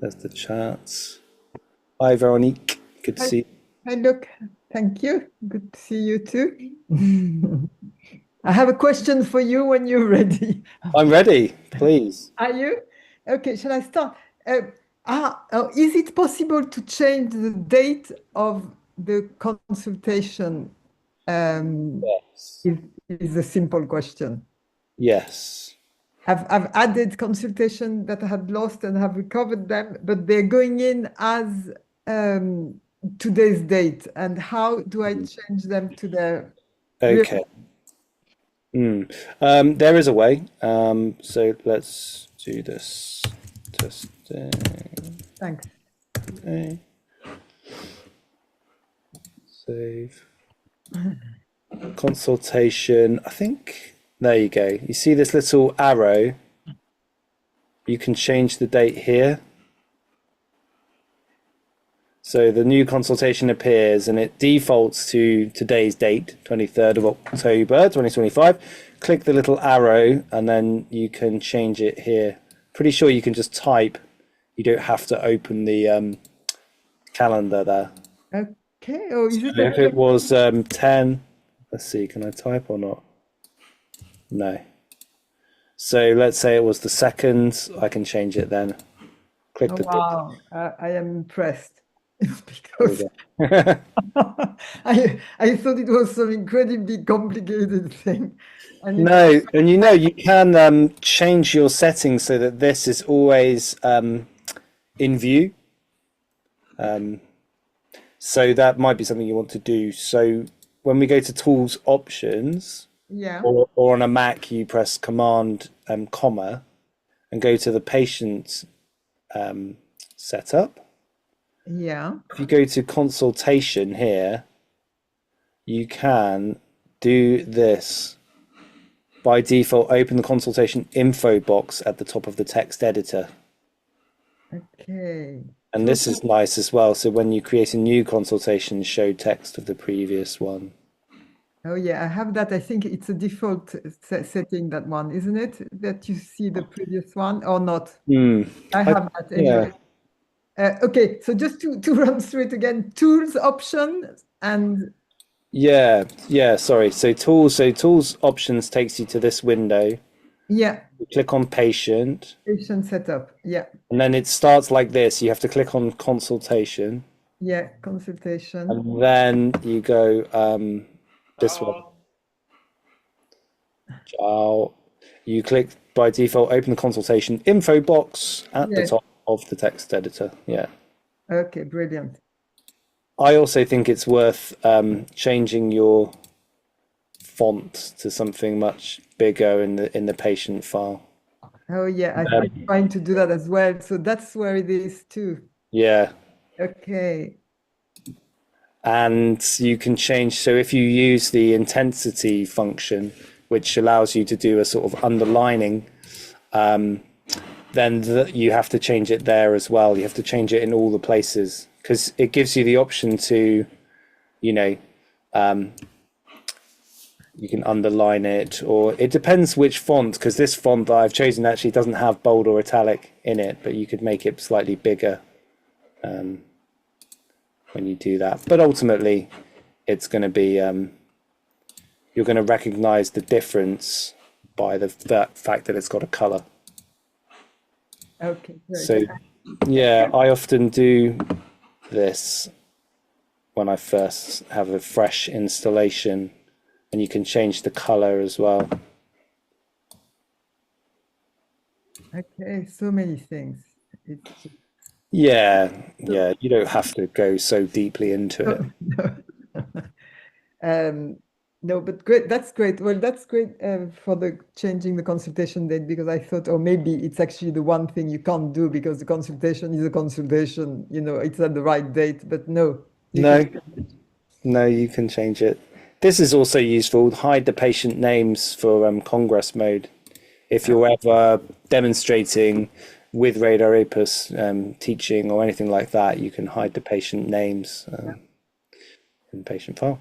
There's the chat. Hi, Veronique. Good to Hi, see you. hi, look. Thank you. Good to see you too. I have a question for you when you're ready. I'm ready, please. Are you? Okay, shall I start? Is it possible to change the date of the consultation? Um, Yes. is, is a simple question. Yes. I've added consultation that I had lost and have recovered them, but they're going in as um, today's date. And how do I change them to the real? Okay. There is a way. So let's do this. Testing. Thanks. Okay. Save. Consultation. I think there you go. You see this little arrow? You can change the date here. So the new consultation appears and it defaults to today's date, 23rd of October, 2025. Click the little arrow and then you can change it here. Pretty sure you can just type. You don't have to open the calendar there. Okay. Oh, So is it if it was 10, let's see, can I type or not? No. So let's say it was the 2nd, I can change it then. Click Oh, the wow. I am impressed There we because go. I thought it was some incredibly complicated thing. And it's No, and you can change your settings so that this is always in view. So that might be something you want to do. So when we go to Tools Options, yeah, or on a Mac, you press Command comma and go to the patient setup. yeah. If you go to Consultation here, you can do this. By default, open the consultation info box at the top of the text editor. Okay. And So, this is nice as well. So when you create a new consultation, show text of the previous one. oh yeah, I have that. I think it's a default setting, that one, isn't it? That you see the previous one or not? Hmm. I I, have that yeah. anyway. Okay, so just to run through it again, tools option and Yeah. Sorry. So tools options takes you to this window. yeah, You click on patient, patient setup. Yeah, and then it starts like this. You have to click on consultation, yeah, consultation. and then you go this one. Oh, you click by default, open the consultation info box at the Yes. top of the text editor. Yeah. Okay, brilliant. I also think it's worth changing your font to something much bigger in the patient file. Oh yeah, I'm trying to do that as well. So that's where it is too. Yeah, Okay. and you can change. So if you use the intensity function, which allows you to do a sort of underlining, then you have to change it there as well. You have to change it in all the places because it gives you the option to, you know, you can underline it, or it depends which font, because this font that I've chosen actually doesn't have bold or italic in it, but you could make it slightly bigger when you do that. But ultimately, it's going to be, you're going to recognize the difference by the fact that it's got a color. Okay, great. So, yeah, I often do this when I first have a fresh installation, and you can change the color as well. Okay, so many things. It's Yeah, you don't have to go so deeply into it. no. Um, no, but great. That's great. Well, that's great for the changing the consultation date, because I thought, oh, maybe it's actually the one thing you can't do because the consultation is a consultation. It's at the right date. But no, you can. No, no, you can change it. This is also useful. Hide the patient names for Congress mode. If you're ever demonstrating with RadarOpus teaching or anything like that, you can hide the patient names in the patient file.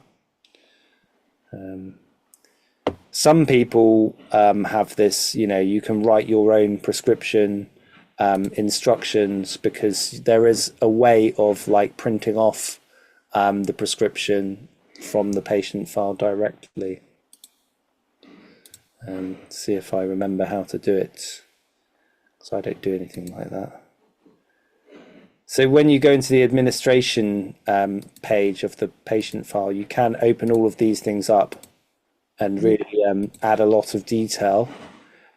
Some people have this, you can write your own prescription instructions, because there is a way of like printing off the prescription from the patient file directly. See if I remember how to do it, because I don't do anything like that. So when you go into the administration page of the patient file, you can open all of these things up and really add a lot of detail.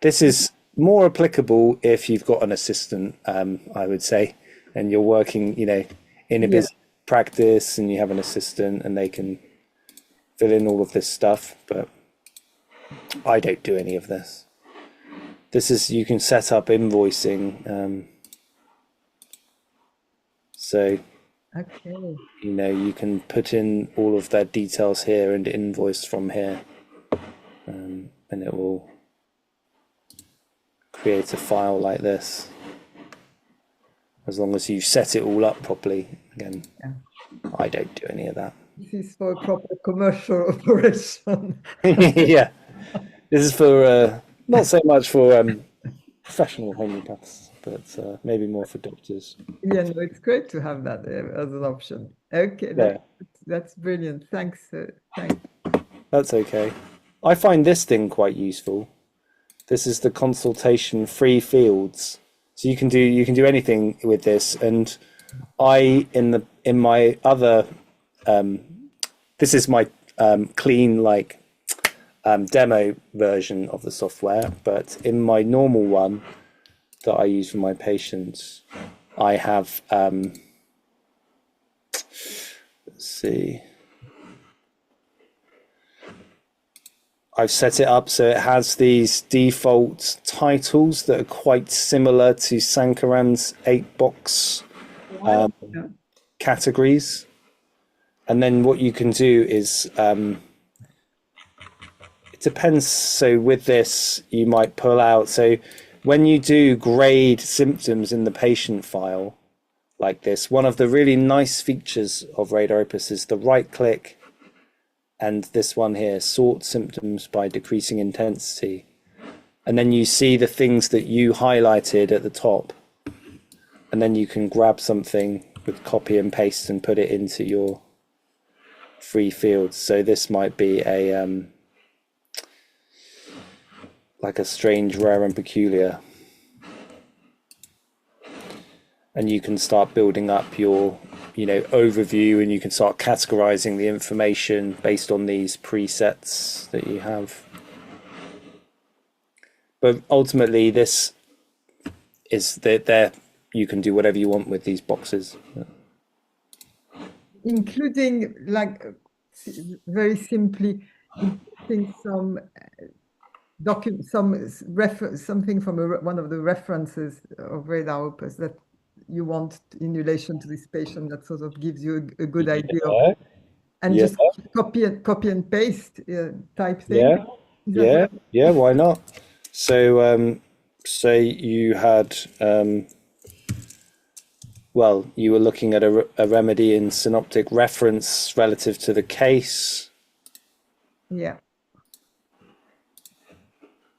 This is more applicable if you've got an assistant, I would say, and you're working, in a business practice and you have an assistant and they can fill in all of this stuff, but I don't do any of this. This is, you can set up invoicing. So, Okay. you can put in all of their details here and invoice from here, and it will create a file like this, as long as you set it all up properly. Again, I don't do any of that. This is for a proper commercial operation. Yeah, this is for not so much for professional homeopaths, but maybe more for doctors. Yeah, no, it's great to have that as an option. Okay, that's brilliant. Thanks. Thanks. That's okay. I find this thing quite useful. This is the consultation free fields. So you can do anything with this. And I in my other this is my clean demo version of the software, but in my normal one that I use for my patients, I have let's see. I've set it up so it has these default titles that are quite similar to Sankaran's 8-box categories. And then what you can do is, it depends. So with this, you might pull out. So when you do grade symptoms in the patient file like this, one of the really nice features of RadarOpus is the right click and this one here, sort symptoms by decreasing intensity. And then you see the things that you highlighted at the top. And then you can grab something with copy and paste and put it into your free fields. So this might be a like a strange, rare and peculiar. And you can start building up your overview, and you can start categorizing the information based on these presets that you have. But ultimately, this is that you can do whatever you want with these boxes, including very simply including some something from one of the references of RadarOpus that you want in relation to this patient, that sort of gives you a good idea of, and just copy and paste type thing. Yeah, why not? So say you had you were looking at a remedy in synoptic reference relative to the case,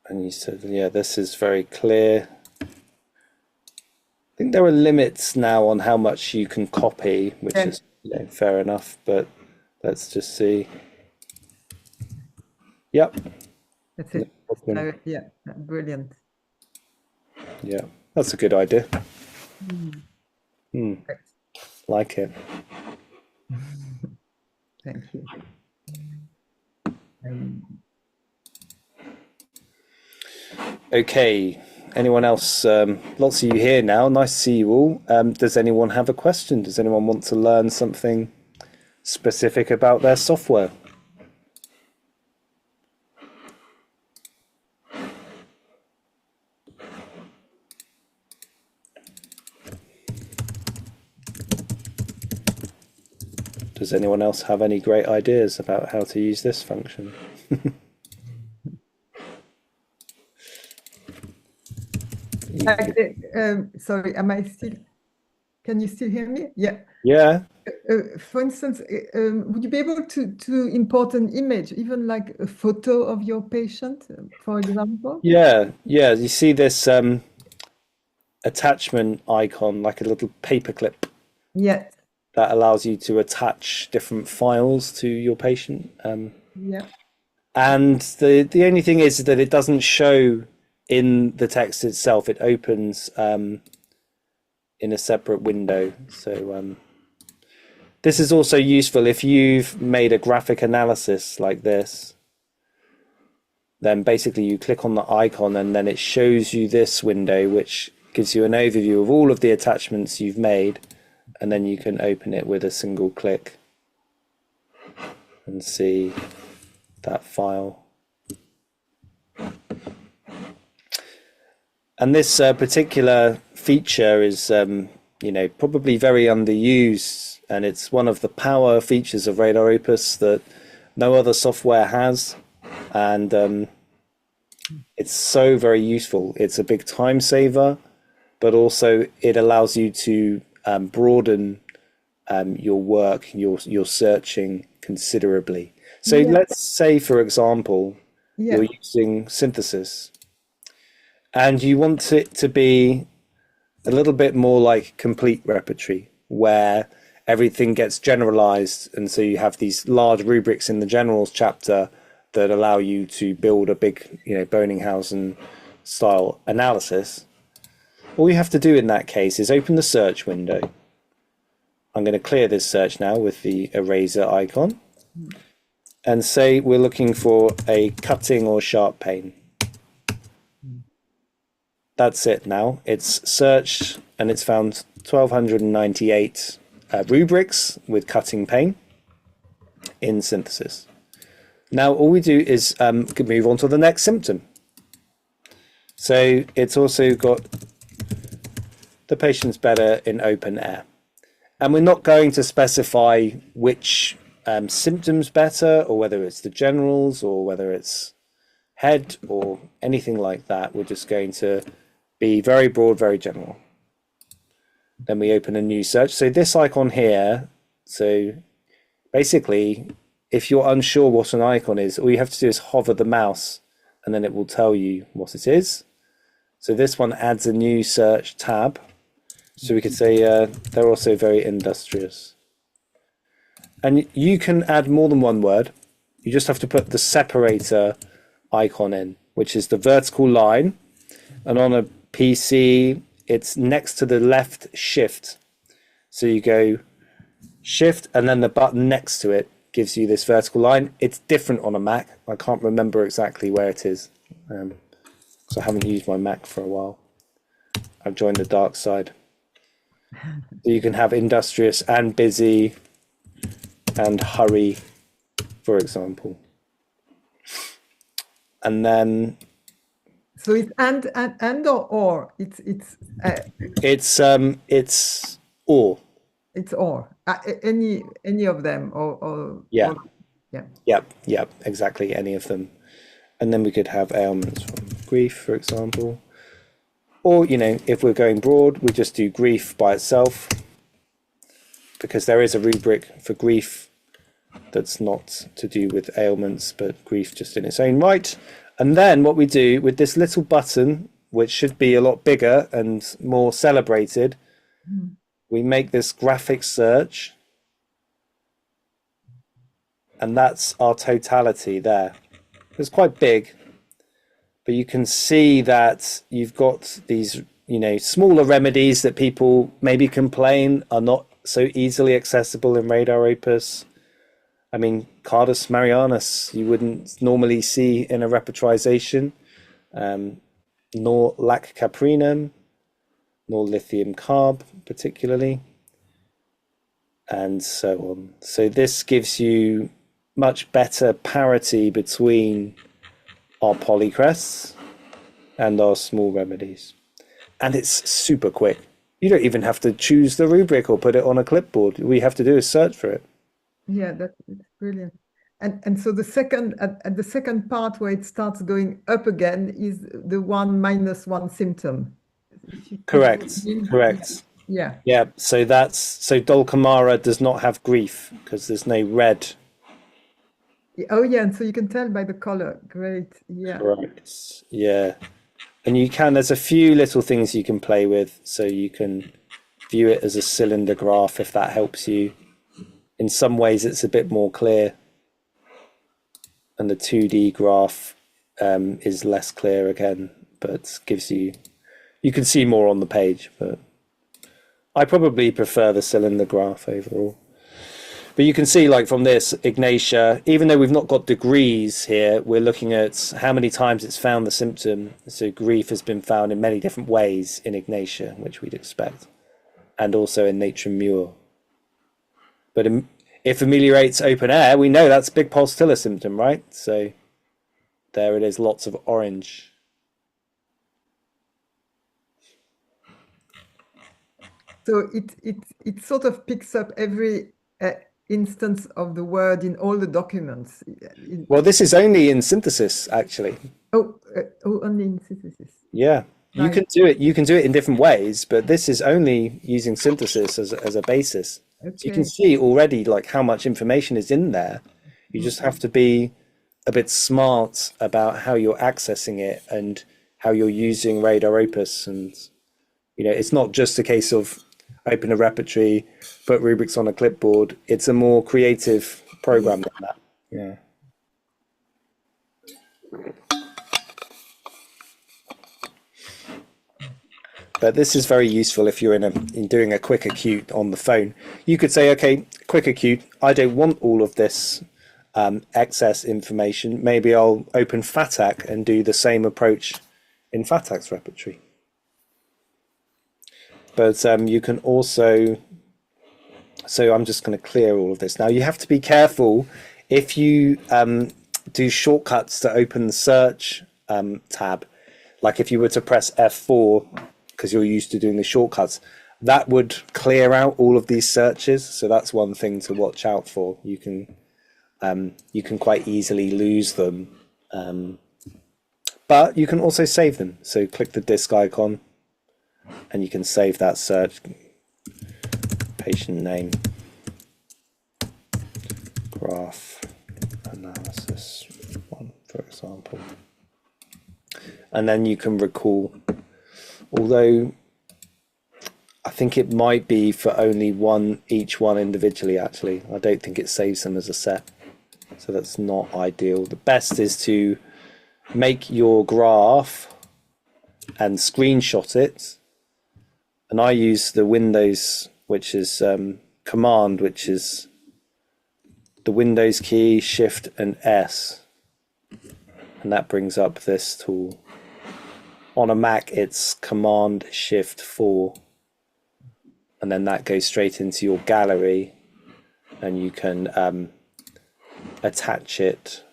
and you said, this is very clear. I think there are limits now on how much you can copy, which is fair enough, but let's just see. Yep. That's it. Brilliant. Yeah, that's a good idea. Like it. Thank you. Okay. Anyone else? Lots of you here now. Nice to see you all. Does anyone have a question? Does anyone want to learn something specific about their software? Does anyone else have any great ideas about how to use this function? Sorry, can you still hear me? Yeah. For instance, would you be able to import an image, even like a photo of your patient, for example? Yeah. You see this, attachment icon, like a little paperclip Yeah. that allows you to attach different files to your patient. Yeah. And the only thing is that it doesn't show in the text itself. It opens in a separate window. So this is also useful if you've made a graphic analysis like this. Then basically you click on the icon and then it shows you this window, which gives you an overview of all of the attachments you've made, and then you can open it with a single click and see that file. And this particular feature is, probably very underused, and it's one of the power features of RadarOpus that no other software has. And it's so very useful. It's a big time saver, but also it allows you to broaden your work, your searching considerably. So let's say, for example, you're using synthesis and you want it to be a little bit more like complete repertory, where everything gets generalized. And so you have these large rubrics in the generals chapter that allow you to build a big, Bonninghausen style analysis. All you have to do in that case is open the search window. I'm going to clear this search now with the eraser icon and say we're looking for a cutting or sharp pain. That's it now. It's searched and it's found 1,298 rubrics with cutting pain in synthesis. Now all we do is move on to the next symptom. So it's also got the patient's better in open air. And we're not going to specify which symptoms better, or whether it's the generals or whether it's head or anything like that. We're just going to be very broad, very general. Then we open a new search. So this icon here, so basically, if you're unsure what an icon is, all you have to do is hover the mouse and then it will tell you what it is. So this one adds a new search tab. So we could say they're also very industrious. And you can add more than one word. You just have to put the separator icon in, which is the vertical line. And on a PC, it's next to the left shift. So you go shift and then the button next to it gives you this vertical line. It's different on a Mac. I can't remember exactly where it is, because I haven't used my Mac for a while. I've joined the dark side. So you can have industrious and busy and hurry, for example. And then so it's and or it's or. It's or any of them or Yeah. or, yeah. Yep, exactly, any of them. And then we could have ailments from grief, for example. Or, if we're going broad, we just do grief by itself, because there is a rubric for grief that's not to do with ailments, but grief just in its own right. And then what we do with this little button, which should be a lot bigger and more celebrated, we make this graphic search. And that's our totality there. It's quite big, but you can see that you've got these, smaller remedies that people maybe complain are not so easily accessible in RadarOpus. I mean, Cardus Marianus, you wouldn't normally see in a repertorization, nor lac caprinum, nor lithium carb particularly, and so on. So this gives you much better parity between our polycrests and our small remedies. And it's super quick. You don't even have to choose the rubric or put it on a clipboard. All you have to do is search for it. Yeah, that's brilliant. And so the second at the second part where it starts going up again is the 1 minus 1 symptom. Correct. Yeah. Yeah. So Dulcamara does not have grief because there's no red. Oh yeah, and so you can tell by the color. Great. Yeah. Correct. Yeah. And there's a few little things you can play with. So you can view it as a cylinder graph if that helps you. In some ways, it's a bit more clear. And the 2D graph is less clear again, but you can see more on the page. But I probably prefer the cylinder graph overall. But you can see, like from this, Ignatia, even though we've not got degrees here, we're looking at how many times it's found the symptom. So grief has been found in many different ways in Ignatia, which we'd expect, and also in Nature Mure. But if ameliorates open air, we know that's a big pulsatilla symptom, right? So there it is, lots of orange. So it sort of picks up every instance of the word in all the documents. Well, this is only in synthesis, actually. Only in synthesis. Yeah, you Right. can do it. You can do it in different ways, but this is only using synthesis as a basis. So you can Okay. see already like how much information is in there. You just have to be a bit smart about how you're accessing it and how you're using RadarOpus. And it's not just a case of open a repertory, put rubrics on a clipboard. It's a more creative program than that. Yeah. But this is very useful if you're in doing a quick acute on the phone. You could say, okay, quick acute, I don't want all of this excess information. Maybe I'll open FATAC and do the same approach in FATAC's repertory. But you can also, so I'm just going to clear all of this. Now you have to be careful if you do shortcuts to open the search tab, like if you were to press F4, because you're used to doing the shortcuts, that would clear out all of these searches. So that's one thing to watch out for. You can quite easily lose them, but you can also save them. So click the disk icon and you can save that search. Patient name, graph analysis 1, for example. And then you can recall, although I think it might be for only each one individually, actually. I don't think it saves them as a set. So that's not ideal. The best is to make your graph and screenshot it. And I use the Windows, which is command, which is the Windows key, Shift and S. And that brings up this tool. On a Mac, it's Command Shift 4. And then that goes straight into your gallery and you can attach it,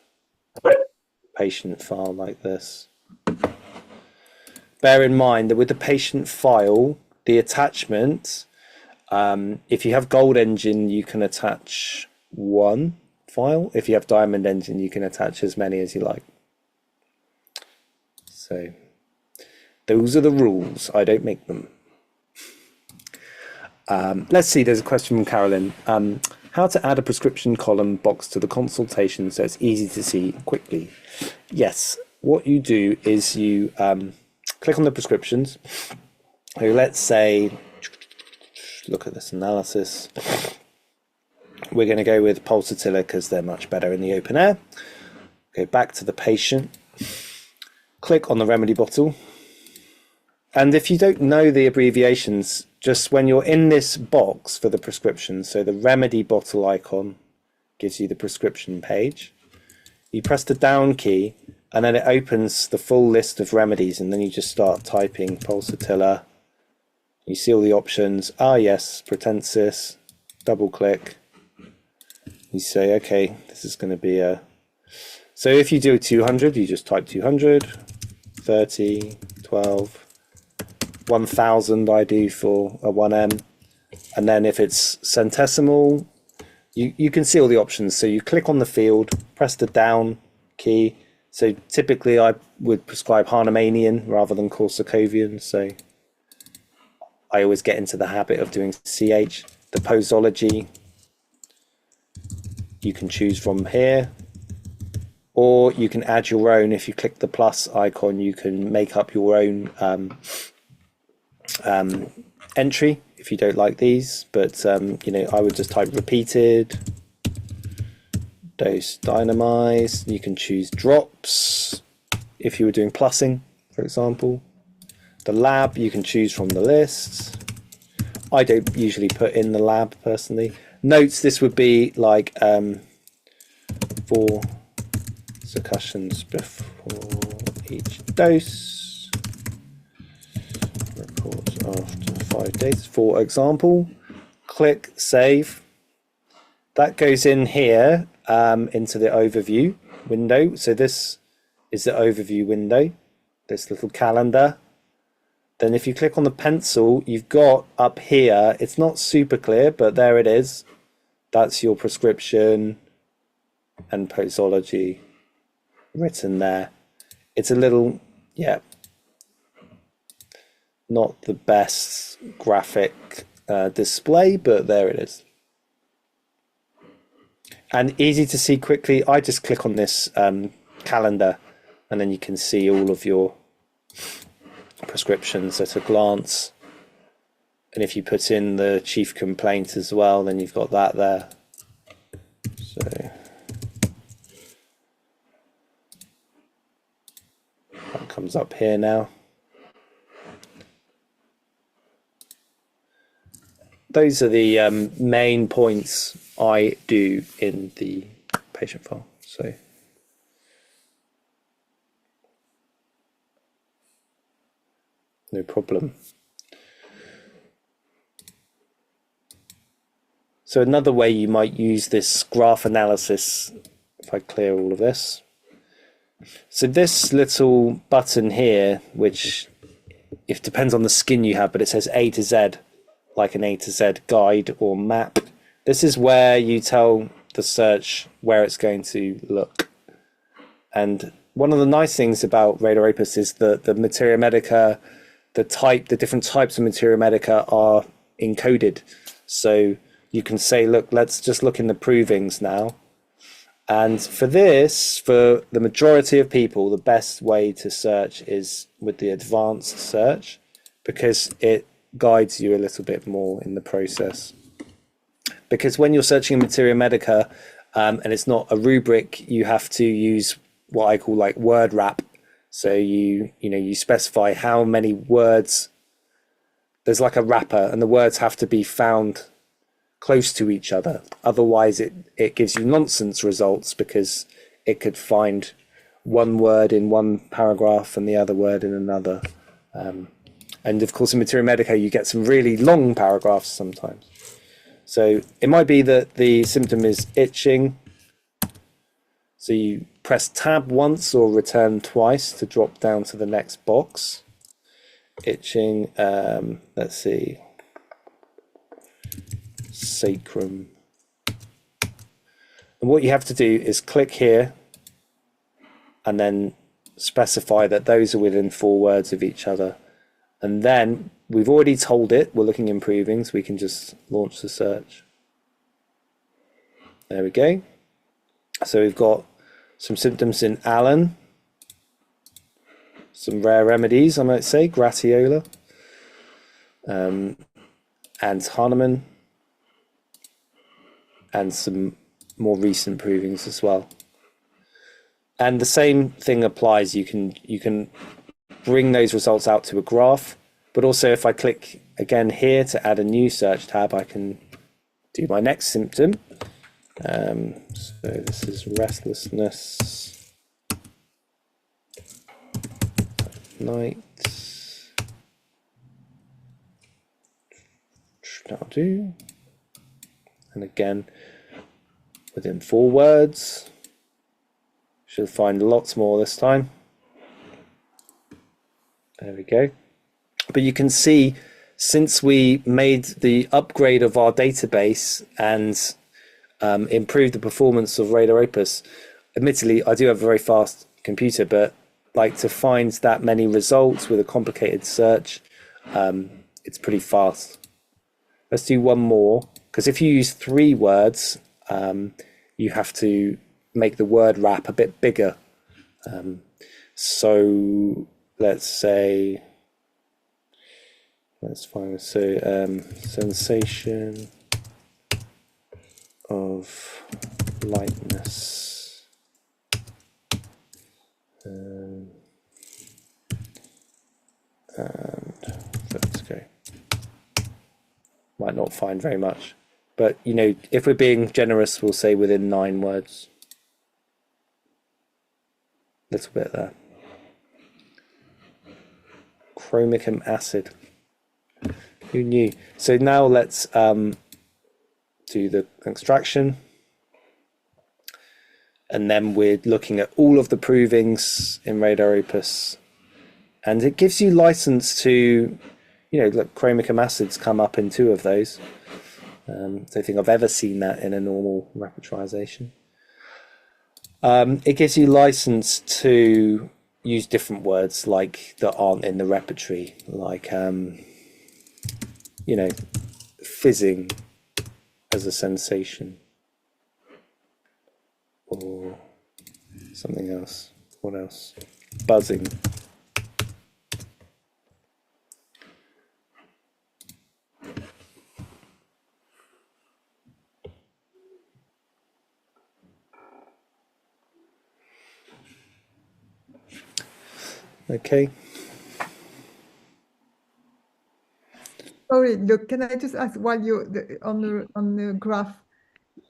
patient file like this. Bear in mind that with the patient file, the attachment, if you have Gold Engine, you can attach one file. If you have Diamond Engine, you can attach as many as you like. So those are the rules. I don't make them. Let's see, there's a question from Carolyn. How to add a prescription column box to the consultation so it's easy to see quickly. Yes, what you do is you click on the prescriptions. So let's say, look at this analysis. We're going to go with pulsatilla because they're much better in the open air. Go back to the patient. Click on the remedy bottle. And if you don't know the abbreviations, just when you're in this box for the prescription, so the remedy bottle icon gives you the prescription page. You press the down key and then it opens the full list of remedies, and then you just start typing pulsatilla. You see all the options. Ah, yes, Protensis. Double click. You say, okay, this is going to be a... So if you do 200, you just type 200, 30, 12, 1000 I do for a 1M. And then if it's centesimal, you can see all the options. So you click on the field, press the down key. So typically I would prescribe Hahnemannian rather than Korsakovian. So I always get into the habit of doing CH. The posology, you can choose from here. or you can add your own. If you click the plus icon, you can make up your own entry if you don't like these. But I would just type repeated dose dynamized. You can choose drops if you were doing plussing, for example. The lab you can choose from the list. I don't usually put in the lab personally. Notes, this would be like 4 percussions before each dose. Reports after 5 days, for example. Click save. That goes in here into the overview window. So this is the overview window, this little calendar. Then if you click on the pencil, you've got up here, it's not super clear, but there it is. That's your prescription and posology written there. It's a little, not the best graphic display, but there it is. And easy to see quickly. I just click on this calendar and then you can see all of your prescriptions at a glance. And if you put in the chief complaint as well, then you've got that there. So that comes up here now. Those are the main points I do in the patient file. So no problem. So another way you might use this graph analysis, if I clear all of this. So this little button here, which it depends on the skin you have, but it says A to Z, like an A to Z guide or map. This is where you tell the search where it's going to look. And one of the nice things about RadarOpus is that the Materia Medica, the different types of Materia Medica are encoded. So you can say, look, let's just look in the provings now. And for this, for the majority of people, the best way to search is with the advanced search, because it guides you a little bit more in the process. Because when you're searching in Materia Medica and it's not a rubric, you have to use what I call like word wrap. So you specify how many words, there's like a wrapper, and the words have to be found close to each other. Otherwise it gives you nonsense results, because it could find one word in one paragraph and the other word in another. And of course in Materia Medica you get some really long paragraphs sometimes. So it might be that the symptom is itching. So you press tab once or return twice to drop down to the next box. Itching, let's see, sacrum. And what you have to do is click here and then specify that those are within 4 words of each other. And then we've already told it we're looking in provings, we can just launch the search. There we go. So we've got some symptoms in Allen, some rare remedies, I might say, Gratiola, and Hahnemann, and some more recent provings as well. And the same thing applies. You can bring those results out to a graph, but also if I click again here to add a new search tab, I can do my next symptom. So this is restlessness at night. That'll do. And again, within 4 words. Should find lots more this time. There we go. But you can see, since we made the upgrade of our database and improved the performance of RadarOpus, admittedly, I do have a very fast computer, but like to find that many results with a complicated search, it's pretty fast. Let's do one more, because if you use 3 words, you have to make the word wrap a bit bigger. So let's say, let's find, so sensation of lightness. And let's go. Might not find very much, but you know, if we're being generous, we'll say within 9 words. Little bit there. Chromic acid. Who knew? So now let's do the extraction. And then we're looking at all of the provings in RadarOpus. And it gives you license to, you know, like chromic acids come up in 2 of those. Don't think I've ever seen that in a normal repertorization. It gives you license to use different words like that aren't in the repertory, like you know, fizzing as a sensation, or something else. What else? Buzzing. Okay. Sorry, look, can I just ask while you're on the graph,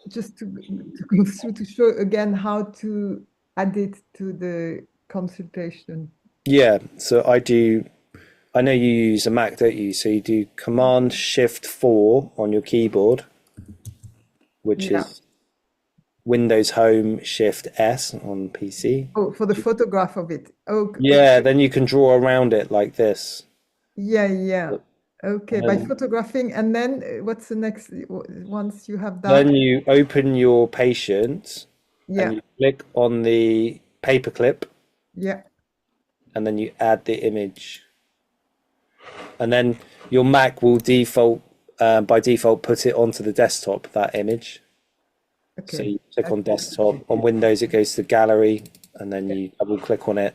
just to go through to show again how to add it to the consultation? Yeah, so I know you use a Mac, don't you? So you do Command Shift 4 on your keyboard, which Yeah. is Windows Home Shift S on PC. Oh, for the photograph of it. Oh, Yeah, okay. then you can draw around it like this. Yeah. Okay, by And photographing, and then what's the next, once you have that? then you open your patient and Yeah, you click on the paperclip yeah. and then you add the image. And then your Mac will by default, put it onto the desktop, that image. So Okay. you click on desktop. On Windows, it goes to gallery, and then you double click on it.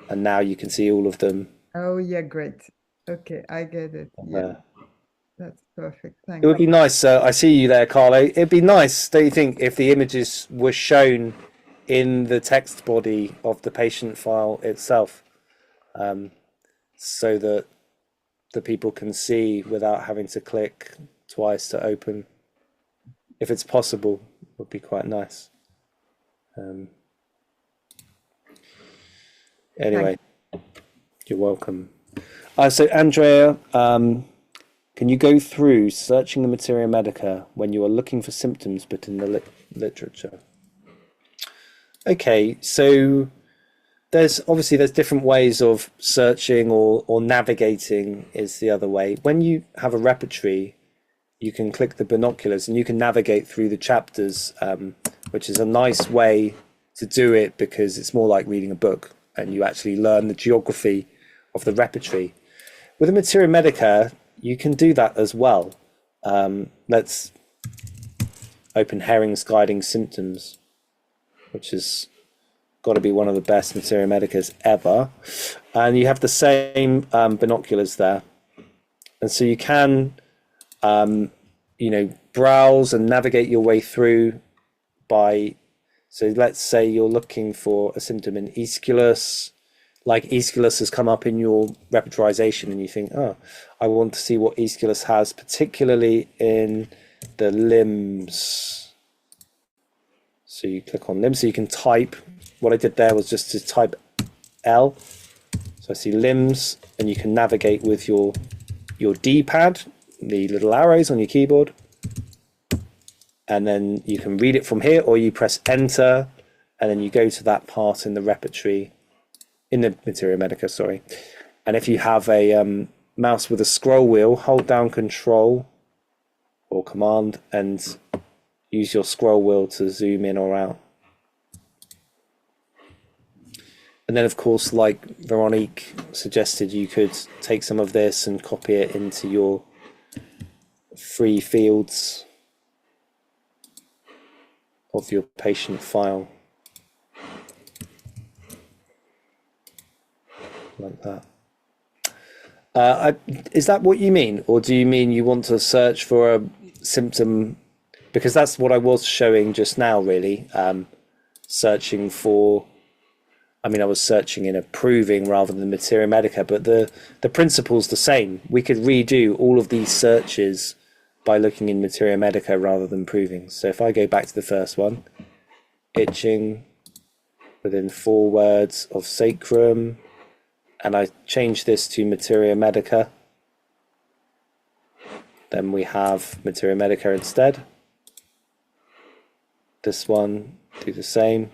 And now you can see all of them Oh, yeah, great. Okay, I get it. Yeah, there. that's perfect. It Thanks. would be nice. I see you there, Carlo. It'd be nice, don't you think, if the images were shown in the text body of the patient file itself, so that the people can see without having to click twice to open. If it's possible, would be quite nice. Anyway, you're welcome. So Andrea, can you go through searching the Materia Medica when you are looking for symptoms but in the literature? Okay, so there's different ways of searching or navigating is the other way. When you have a repertory, you can click the binoculars and you can navigate through the chapters, which is a nice way to do it because it's more like reading a book and you actually learn the geography of the repertory. With a Materia Medica, you can do that as well. Let's open Herring's Guiding Symptoms, which has got to be one of the best Materia Medicas ever. And you have the same binoculars there. And so you can, you know, browse and navigate your way through by, so let's say you're looking for a symptom in aesculus, like aesculus has come up in your repertorization and you think, oh, I want to see what aesculus has, particularly in the limbs. So you click on limbs, so you can type. What I did there was just to type L. So I see limbs, and you can navigate with your D-pad, the little arrows on your keyboard. And then you can read it from here, or you press enter, and then you go to that part in the repertory, in the Materia Medica, sorry. And if you have a mouse with a scroll wheel, hold down Control or Command and use your scroll wheel to zoom in or out. And then, of course, like Veronique suggested, you could take some of this and copy it into your free fields of your patient file. Like that. Is that what you mean? Or do you mean you want to search for a symptom? Because that's what I was showing just now, really. Searching for, I mean, I was searching in approving rather than materia medica, but the principle's the same. We could redo all of these searches by looking in materia medica rather than proving. So if I go back to the first one, itching within 4 words of sacrum, and I change this to materia medica, then we have materia medica instead. This one, do the same.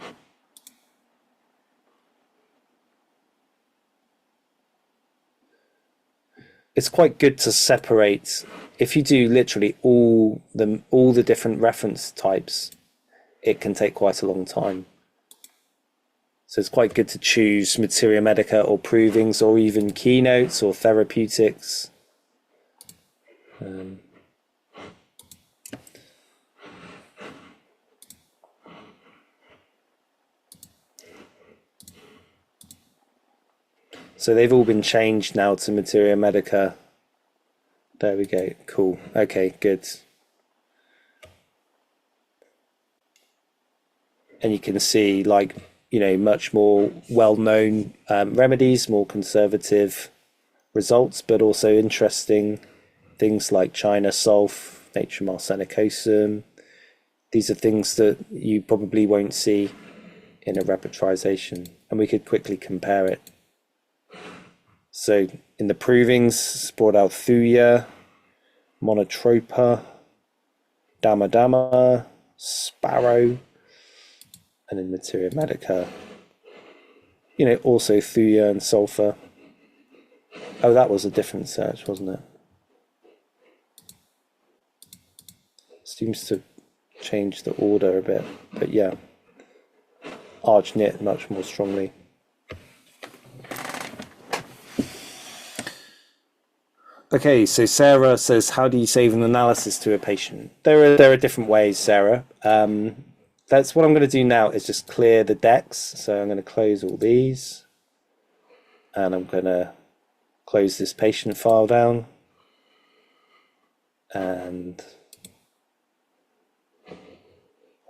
It's quite good to separate. If you do literally all the different reference types, it can take quite a long time. So it's quite good to choose materia medica or provings or even keynotes or therapeutics. So they've all been changed now to materia medica. There we go. Cool. Okay, good. And you can see, like, much more well-known remedies, more conservative results, but also interesting things like China sulf, natrium arsenicosum. These are things that you probably won't see in a repetrization, and we could quickly compare it. So in the provings, brought out Thuya, Monotropa, Dama, Sparrow, and in materia medica, also Thuya and sulfur. Oh, that was a different search, wasn't it? Seems to change the order a bit, but yeah. ArchNit much more strongly. Okay, so Sarah says, how do you save an analysis to a patient? There are different ways, Sarah. That's what I'm going to do now, is just clear the decks. So I'm going to close all these, and I'm going to close this patient file down, and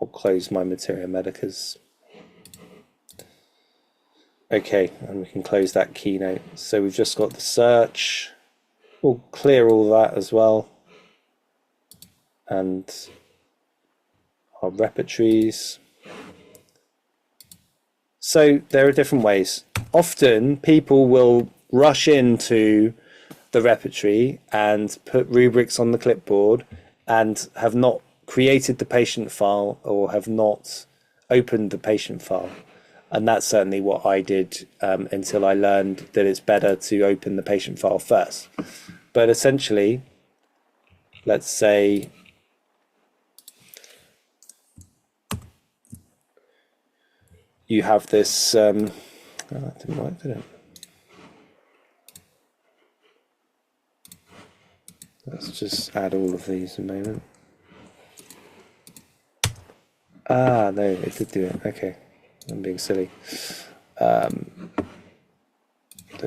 I'll close my materia medicas. Okay, and we can close that keynote. So we've just got the search. We'll clear all that as well, and our repertories. So there are different ways. Often people will rush into the repertory and put rubrics on the clipboard and have not created the patient file or have not opened the patient file. And that's certainly what I did until I learned that it's better to open the patient file first. But essentially, let's say you have this, oh, that didn't work, did it? Let's just add all of these a moment. Ah, no, it did do it. Okay, I'm being silly. Don't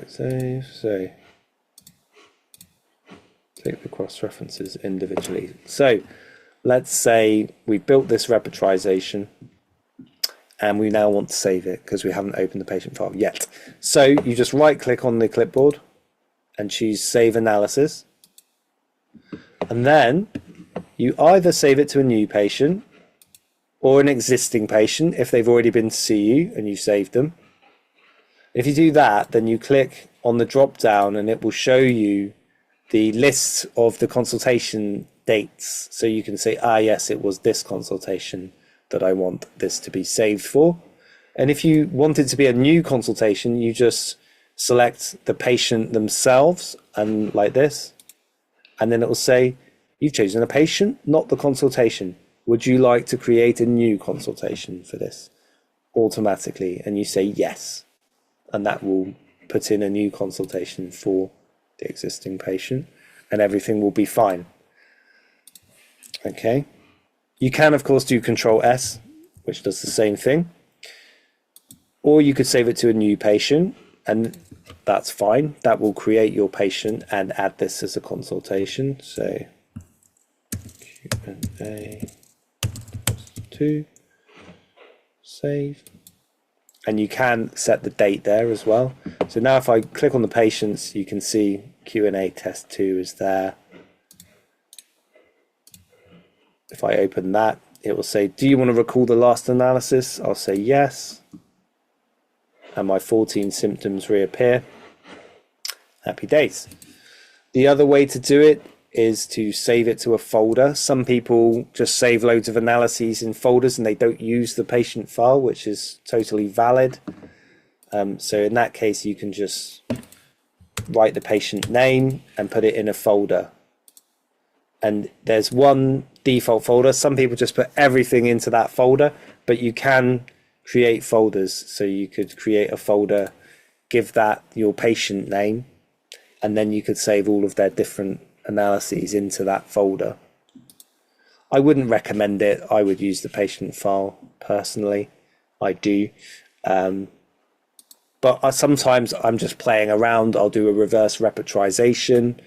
save, so take the cross references individually. So let's say we built this repetrization and we now want to save it because we haven't opened the patient file yet. So you just right click on the clipboard and choose save analysis. And then you either save it to a new patient or an existing patient if they've already been to see you and you saved them. If you do that, then you click on the drop down and it will show you the list of the consultation dates. So you can say, yes, it was this consultation that I want this to be saved for. And if you want it to be a new consultation, you just select the patient themselves and like this. And then it will say, you've chosen a patient, not the consultation. Would you like to create a new consultation for this automatically? And you say yes. And that will put in a new consultation for the existing patient and everything will be fine. Okay. You can, of course, do Control S which does the same thing. Or you could save it to a new patient, and that's fine. That will create your patient and add this as a consultation. So Q&A 2, save. And you can set the date there as well. So now if I click on the patients, you can see Q&A test 2 is there. If I open that, it will say, do you want to recall the last analysis? I'll say yes. And my 14 symptoms reappear. Happy days. The other way to do it is to save it to a folder. Some people just save loads of analyses in folders and they don't use the patient file, which is totally valid. So in that case, you can just write the patient name and put it in a folder. And there's one default folder. Some people just put everything into that folder, but you can create folders. So you could create a folder, give that your patient name, and then you could save all of their different analyses into that folder. I wouldn't recommend it. I would use the patient file personally. I do. But sometimes I'm just playing around. I'll do a reverse repertorization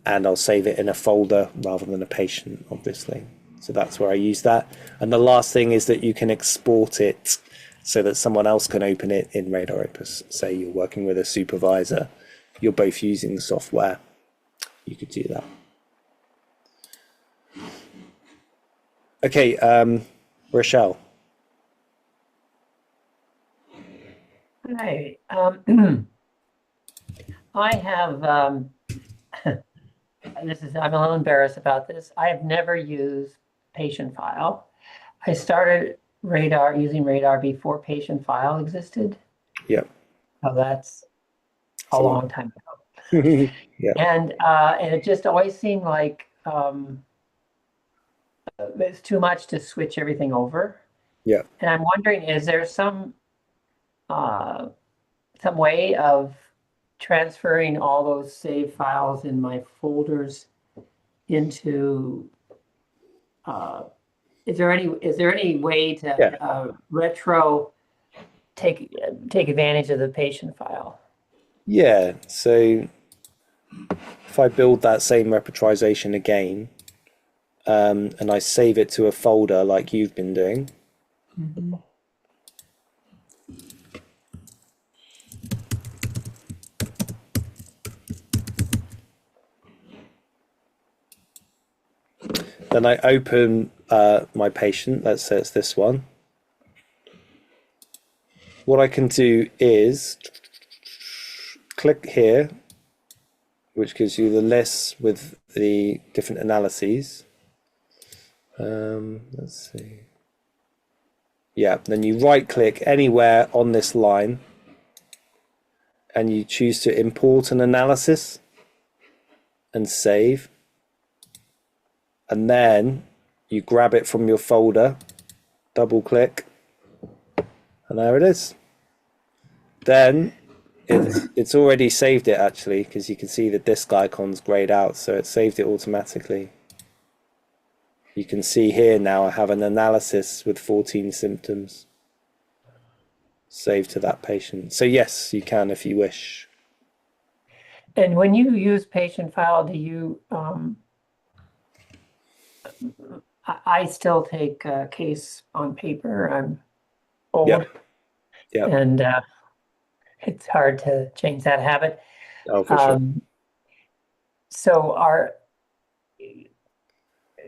and I'll save it in a folder rather than a patient, obviously. So that's where I use that. And the last thing is that you can export it so that someone else can open it in RadarOpus. Say you're working with a supervisor, you're both using the software, you could do that. Okay, Rochelle. Hi. I have, I'm a little embarrassed about this. I have never used patient file. I started using Radar before patient file existed. Yep. So that's a long time ago. Yeah. And it just always seemed like it's too much to switch everything over. Yeah. And I'm wondering, is there some way of transferring all those save files in my folders into is there any way to retro take advantage of the patient file? Yeah, so if I build that same repertorization again, and I save it to a folder like you've been doing. Mm-hmm. Then I open my patient, let's say it's this one. What I can do is click here, which gives you the list with the different analyses. Let's see. Yeah, then you right click anywhere on this line and you choose to import an analysis and save. And then you grab it from your folder, double click, and there it is. Then it's already saved it actually, because you can see the disk icon's grayed out, so it saved it automatically. You can see here now I have an analysis with 14 symptoms saved to that patient. So yes, you can if you wish. And when you use patient file, do you I still take a case on paper. I'm old. Yep. And it's hard to change that habit. Oh, for sure. So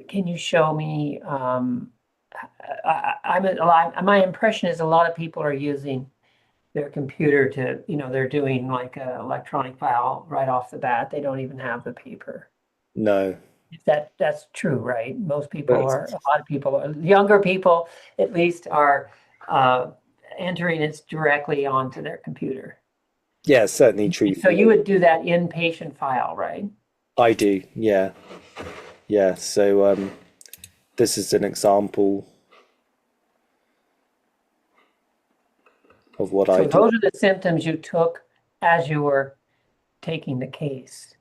can you show me? My impression is a lot of people are using their computer to, they're doing like an electronic file right off the bat. They don't even have the paper. No. That's true, right? A lot of people, younger people at least, are entering it directly onto their computer. Yeah, certainly true. So you would do that in patient file, right? I do, yeah. Yeah, so this is an example of what I do. So those are the symptoms you took as you were taking the case.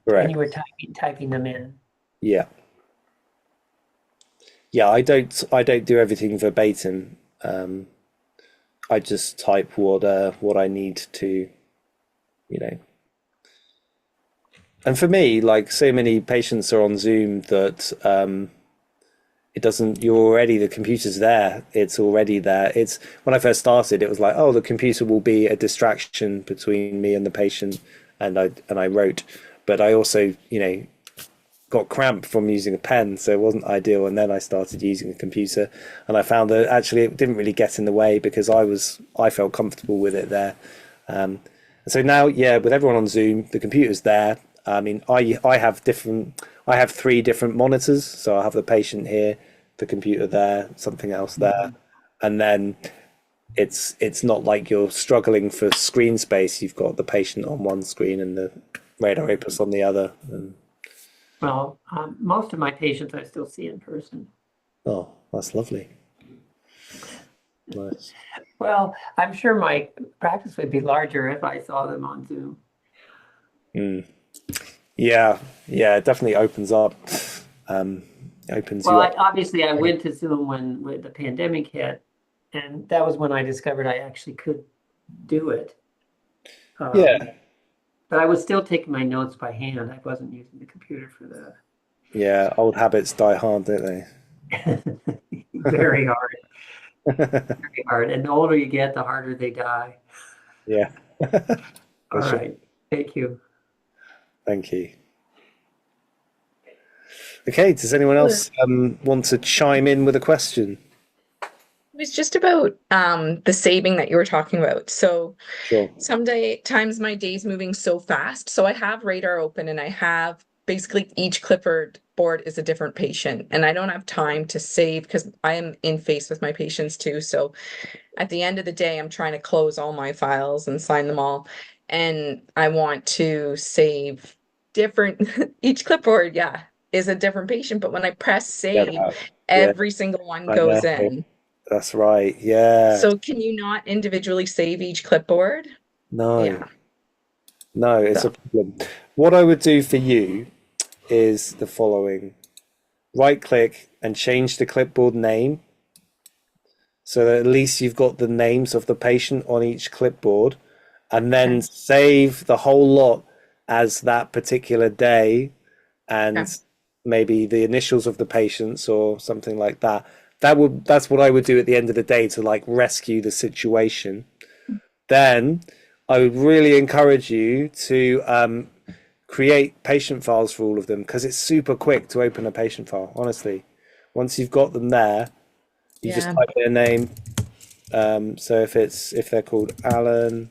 Correct. And you were typing them in. Yeah. Yeah, I don't do everything verbatim. I just type what I need to, you know. And for me, like so many patients are on Zoom that it doesn't, the computer's there. It's already there. It's when I first started, it was like, oh, the computer will be a distraction between me and the patient, and I wrote, but I also, got cramp from using a pen, so it wasn't ideal. And then I started using a computer, and I found that actually it didn't really get in the way because I felt comfortable with it there. And so now, yeah, with everyone on Zoom, the computer's there. I mean, I have 3 different monitors, so I have the patient here, the computer there, something else there, and then it's not like you're struggling for screen space. You've got the patient on one screen and the RadarOpus on the other. And Well, most of my patients I still see in person. oh, that's lovely. Nice. Well, I'm sure my practice would be larger if I saw them on Zoom. Yeah, it definitely opens up. Opens you Well, up. obviously, I went to Zoom when the pandemic hit, and that was when I discovered I actually could do it. Yeah, But I was still taking my notes by hand. I wasn't using the computer for that. yeah. Old habits die hard, don't they? Very hard, very hard. And the older you get, the harder they die. Yeah. All sure. right. Thank you. Thank you. Okay, does anyone else want to chime in with a question? It was just about the saving that you were talking about. So Sure. sometimes my day's moving so fast. So I have Radar open and I have basically each clipboard board is a different patient. And I don't have time to save because I am in face with my patients too. So at the end of the day, I'm trying to close all my files and sign them all. And I want to save different, each clipboard, yeah, is a different patient. But when I press save, Yeah, every single one I goes know. in. That's right. Yeah. So can you not individually save each clipboard? No, Yeah. no, it's So a problem. What I would do for you is the following. Right click and change the clipboard name so that at least you've got the names of the patient on each clipboard, and then okay. save the whole lot as that particular day and Okay. maybe the initials of the patients or something like that. That's what I would do at the end of the day to like rescue the situation. Then I would really encourage you to create patient files for all of them because it's super quick to open a patient file. Honestly, once you've got them there, you just Yeah. type their name. So if they're called Alan,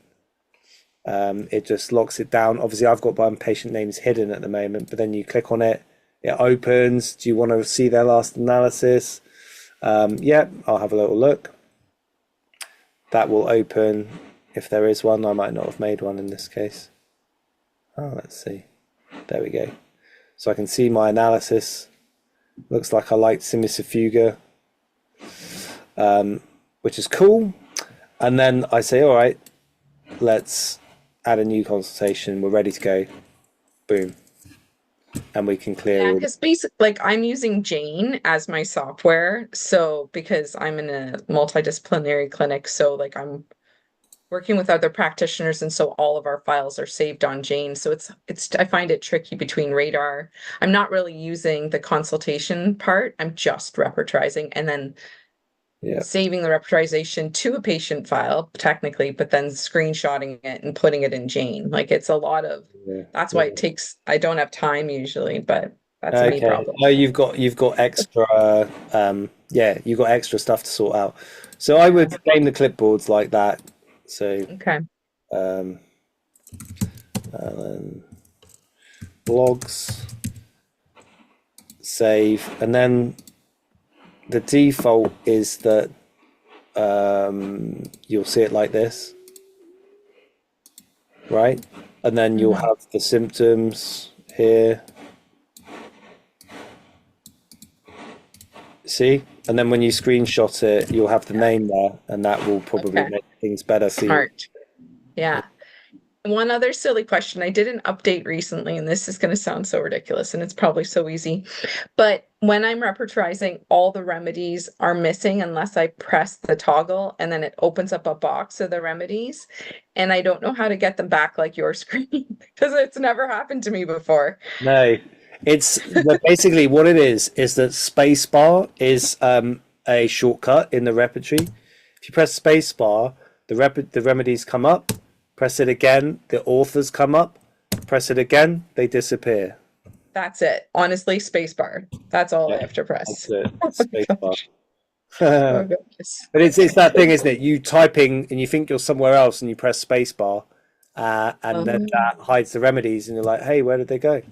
it just locks it down. Obviously, I've got my patient names hidden at the moment, but then you click on it, it opens. Do you want to see their last analysis? Yeah, I'll have a little look. That will open if there is one. I might not have made one in this case. Oh, let's see. There we go. So I can see my analysis. Looks like I liked Simisafuga, which is cool. And then I say, all right, let's add a new consultation. We're ready to go. Boom. And we can clear Yeah, all. because basically, like I'm using Jane as my software. So because I'm in a multidisciplinary clinic, so like I'm working with other practitioners, and so all of our files are saved on Jane. So it's I find it tricky between Radar. I'm not really using the consultation part. I'm just repertorizing and then Yeah. saving the repertorization to a patient file technically, but then screenshotting it and putting it in Jane. Like it's a lot of Yeah. that's why it takes I don't have time usually, but that's a me Okay. problem. No, you've got extra yeah, you've got extra stuff to sort out. So I would name the clipboards like that. So Okay. um Alan blogs, save, and then the default is that you'll see it like this, right? And then you'll have the symptoms here. See? And then when you screenshot it, you'll have the name there, and that will probably Okay. make things better for you. Smart. Yeah. One other silly question. I did an update recently, and this is going to sound so ridiculous, and it's probably so easy. But when I'm repertorizing, all the remedies are missing unless I press the toggle, and then it opens up a box of the remedies. And I don't know how to get them back like your screen because it's never happened to me before. No, it's basically what it is that spacebar is a shortcut in the repertory. If you press spacebar, the remedies come up. Press it again, the authors come up. Press it again, they disappear. That's it. Honestly, spacebar. That's all I have to press. That's it. Oh my Spacebar. gosh. Oh goodness. But it's that thing, isn't it? You typing and you think you're somewhere else, and you press spacebar, and then that hides the remedies, and you're like, "Hey, where did they go?"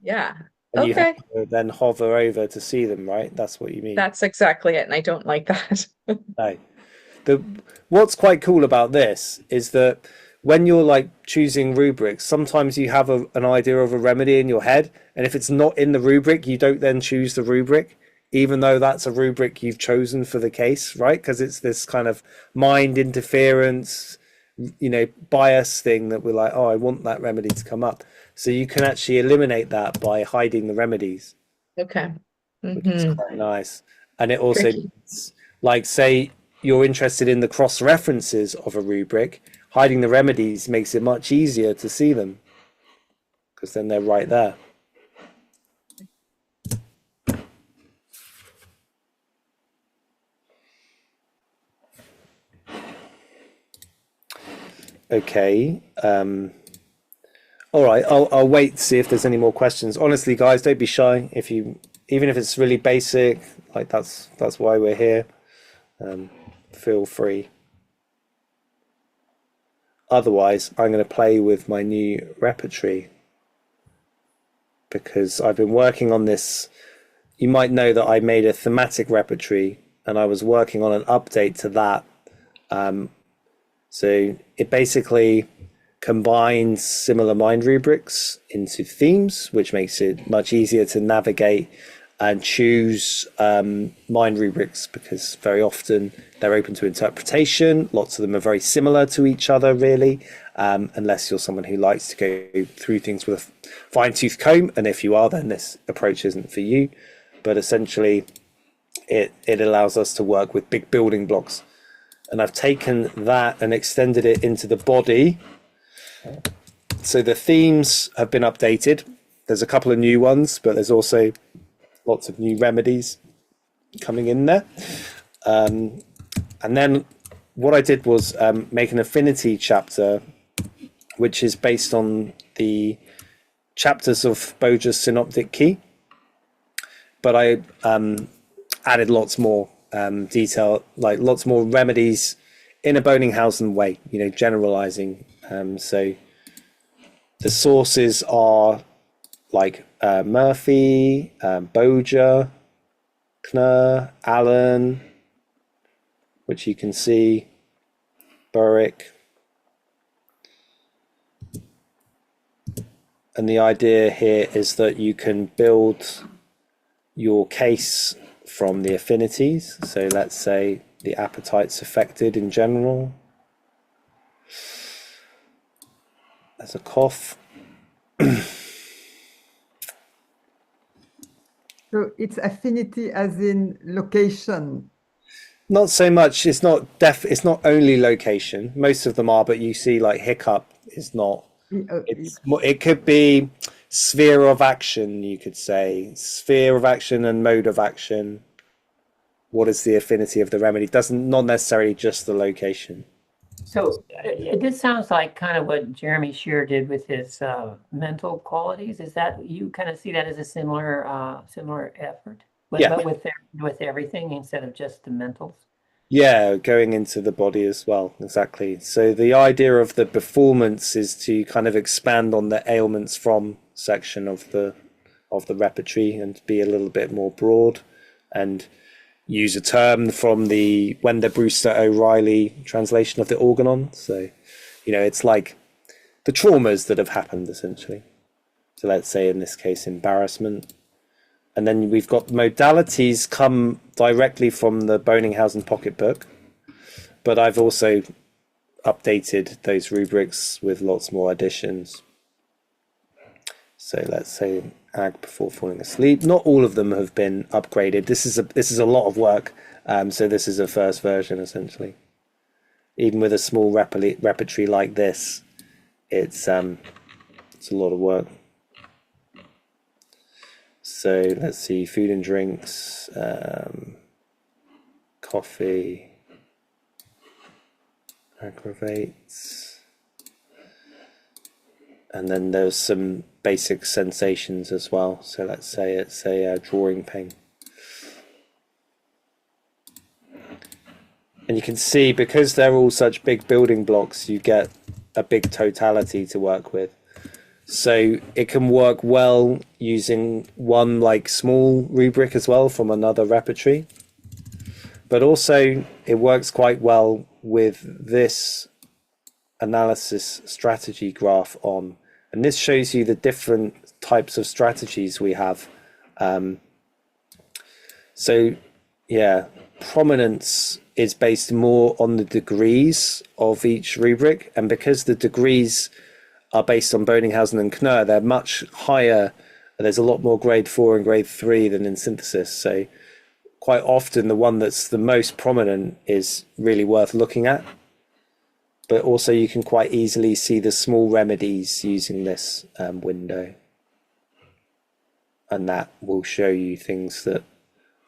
Yeah. And you Okay. have to then hover over to see them, right? That's what you mean. That's exactly it, and I don't like that. No. What's quite cool about this is that when you're like choosing rubrics, sometimes you have an idea of a remedy in your head, and if it's not in the rubric, you don't then choose the rubric, even though that's a rubric you've chosen for the case, right? Because it's this kind of mind interference, bias thing that we're like, oh, I want that remedy to come up. So you can actually eliminate that by hiding the remedies, Okay. which is Mhm. quite nice. And it also Tricky. means, like, say you're interested in the cross references of a rubric, hiding the remedies makes it much easier to see them because then they're right there. Okay. All right. I'll wait to see if there's any more questions. Honestly, guys, don't be shy. Even if it's really basic, like that's why we're here. Feel free. Otherwise, I'm going to play with my new repertory because I've been working on this. You might know that I made a thematic repertory and I was working on an update to that. So it basically combines similar mind rubrics into themes, which makes it much easier to navigate and choose mind rubrics because very often they're open to interpretation. Lots of them are very similar to each other, really, unless you're someone who likes to go through things with a fine-tooth comb. And if you are, then this approach isn't for you. But essentially, it allows us to work with big building blocks. And I've taken that and extended it into the body. So the themes have been updated. There's a couple of new ones, but there's also lots of new remedies coming in there. And then what I did was make an affinity chapter, which is based on the chapters of Boja's synoptic key. But I added lots more detail, like lots more remedies in a Bonninghausen way, generalizing. So the sources are like Murphy, Boja, Knurr, Allen, which you can see, Burrick. And the idea here is that you can build your case from the affinities. So let's say the appetite's affected in general. There's a cough. So it's affinity as in location. Not so much. It's not only location. Most of them are, but you see, like hiccup is not. It's more, it could be sphere of action. You could say sphere of action and mode of action. What is the affinity of the remedy? Not necessarily just the location. So this sounds like kind of what Jeremy Shear did with his mental qualities. Is that you kind of see that as a similar effort? Yeah. But with everything instead of just the mentals? Yeah, going into the body as well. Exactly. So the idea of the performance is to kind of expand on the ailments from section of the repertory and be a little bit more broad and use a term from the Wender Brewster O'Reilly translation of the organon. So, it's like the traumas that have happened essentially. So let's say in this case, embarrassment. And then we've got modalities come directly from the Bonninghausen pocketbook, but I've also updated those rubrics with lots more additions. So let's say ag before falling asleep. Not all of them have been upgraded. This is a lot of work. So this is a first version essentially. Even with a small repertory like this, it's a lot of work. So let's see, food and drinks, coffee, aggravates, and then there's some basic sensations as well. So let's say it's a drawing pain. And you can see, because they're all such big building blocks, you get a big totality to work with. So it can work well using one like small rubric as well from another repertory. But also it works quite well with this analysis strategy graph on. And this shows you the different types of strategies we have. So yeah, prominence is based more on the degrees of each rubric. And because the degrees are based on Bonninghausen and Knurr, they're much higher. There's a lot more grade 4 and grade 3 than in synthesis. So quite often the one that's the most prominent is really worth looking at. But also you can quite easily see the small remedies using this window. And that will show you things that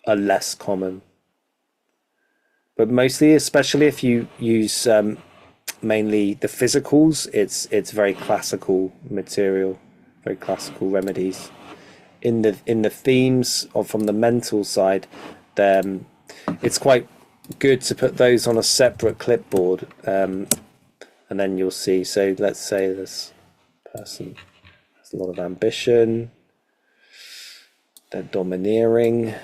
are less common. But mostly, especially if you use mainly the physicals, it's very classical material, very classical remedies. In the themes or from the mental side, it's quite good to put those on a separate clipboard, and then you'll see. So let's say this person has a lot of ambition, they're domineering,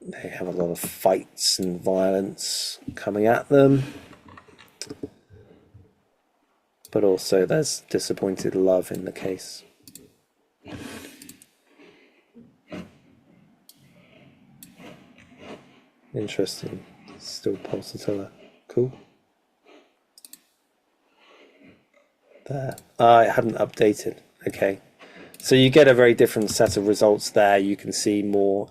they have a lot of fights and violence coming at them, but also there's disappointed love in the case. Interesting. Still pulsatilla. Cool. There. I hadn't updated. Okay. So you get a very different set of results there. You can see more